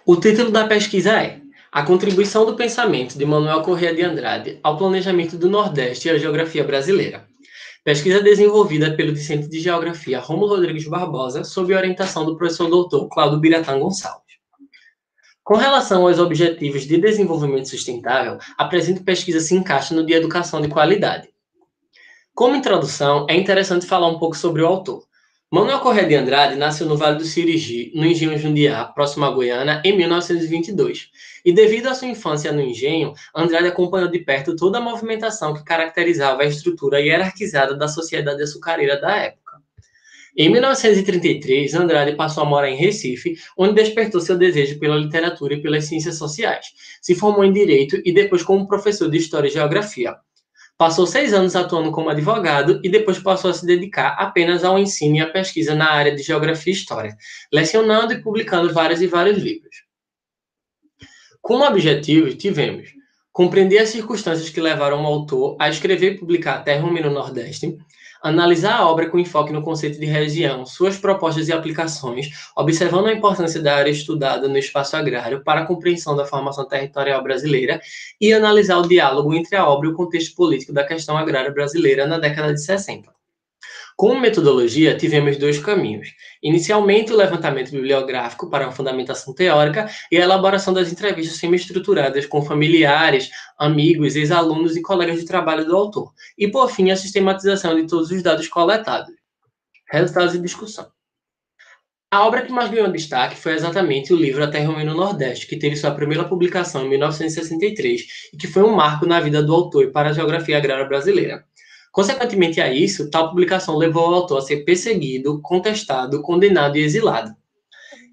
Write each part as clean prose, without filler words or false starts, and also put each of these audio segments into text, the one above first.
O título da pesquisa é A Contribuição do Pensamento de Manuel Corrêa de Andrade ao Planejamento do Nordeste e à Geografia Brasileira. Pesquisa desenvolvida pelo discente de Geografia Rômulo Rodrigues Barbosa, sob orientação do professor doutor Cláudio Biratã Gonçalves. Com relação aos Objetivos de Desenvolvimento Sustentável, a presente pesquisa se encaixa no de Educação de Qualidade. Como introdução, é interessante falar um pouco sobre o autor. Manuel Corrêa de Andrade nasceu no Vale do Sirigi, no Engenho Jundiá, próximo a Goiânia, em 1922. E devido à sua infância no engenho, Andrade acompanhou de perto toda a movimentação que caracterizava a estrutura hierarquizada da sociedade açucareira da época. Em 1933, Andrade passou a morar em Recife, onde despertou seu desejo pela literatura e pelas ciências sociais. Se formou em Direito e depois como professor de História e Geografia. Passou 6 anos atuando como advogado e depois passou a se dedicar apenas ao ensino e à pesquisa na área de Geografia e História, lecionando e publicando vários livros. Como objetivo, tivemos compreender as circunstâncias que levaram o autor a escrever e publicar A Terra Rumo no Nordeste, analisar a obra com enfoque no conceito de região, suas propostas e aplicações, observando a importância da área estudada no espaço agrário para a compreensão da formação territorial brasileira e analisar o diálogo entre a obra e o contexto político da questão agrária brasileira na década de 60. Como metodologia, tivemos 2 caminhos. Inicialmente, o levantamento bibliográfico para a fundamentação teórica e a elaboração das entrevistas semi-estruturadas com familiares, amigos, ex-alunos e colegas de trabalho do autor. E, por fim, a sistematização de todos os dados coletados. Resultados de discussão. A obra que mais ganhou destaque foi exatamente o livro A Terra Rumo no Nordeste, que teve sua primeira publicação em 1963 e que foi um marco na vida do autor e para a geografia agrária brasileira. Consequentemente a isso, tal publicação levou o autor a ser perseguido, contestado, condenado e exilado.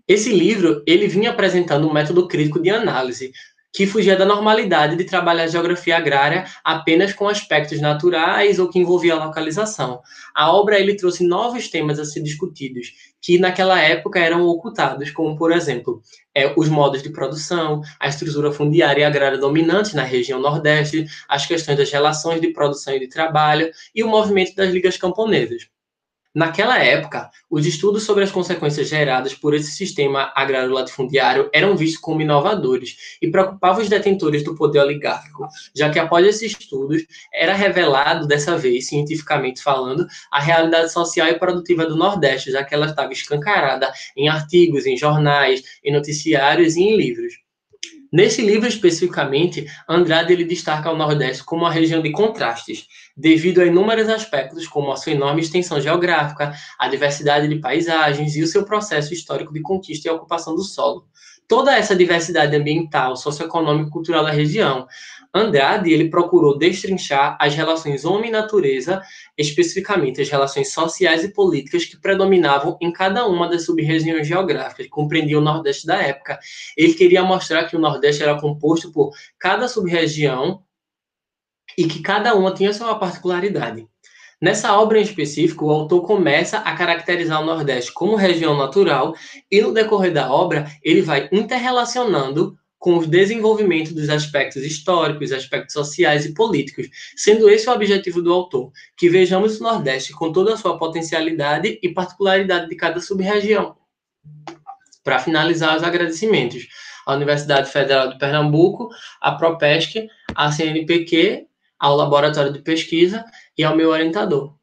Esse livro, ele vinha apresentando um método crítico de análise, que fugia da normalidade de trabalhar a geografia agrária apenas com aspectos naturais ou que envolvia a localização. A obra, ele trouxe novos temas a ser discutidos, que naquela época eram ocultados, como, por exemplo, os modos de produção, a estrutura fundiária e agrária dominante na região Nordeste, as questões das relações de produção e de trabalho e o movimento das ligas camponesas. Naquela época, os estudos sobre as consequências geradas por esse sistema agrário latifundiário eram vistos como inovadores e preocupavam os detentores do poder oligárquico, já que após esses estudos era revelado, dessa vez, cientificamente falando, a realidade social e produtiva do Nordeste, já que ela estava escancarada em artigos, em jornais, em noticiários e em livros. Nesse livro, especificamente, Andrade ele destaca o Nordeste como uma região de contrastes, devido a inúmeros aspectos, como a sua enorme extensão geográfica, a diversidade de paisagens e o seu processo histórico de conquista e ocupação do solo. Toda essa diversidade ambiental, socioeconômica e cultural da região. Andrade ele procurou destrinchar as relações homem-natureza, especificamente as relações sociais e políticas que predominavam em cada uma das sub-regiões geográficas que compreendiam o Nordeste da época. Ele queria mostrar que o Nordeste era composto por cada sub-região e que cada uma tinha sua particularidade. Nessa obra em específico, o autor começa a caracterizar o Nordeste como região natural e, no decorrer da obra, ele vai interrelacionando com o desenvolvimento dos aspectos históricos, aspectos sociais e políticos, sendo esse o objetivo do autor, que vejamos o Nordeste com toda a sua potencialidade e particularidade de cada sub-região. Para finalizar, os agradecimentos à Universidade Federal de Pernambuco, à Propesc, à CNPq, ao Laboratório de Pesquisa e ao meu orientador.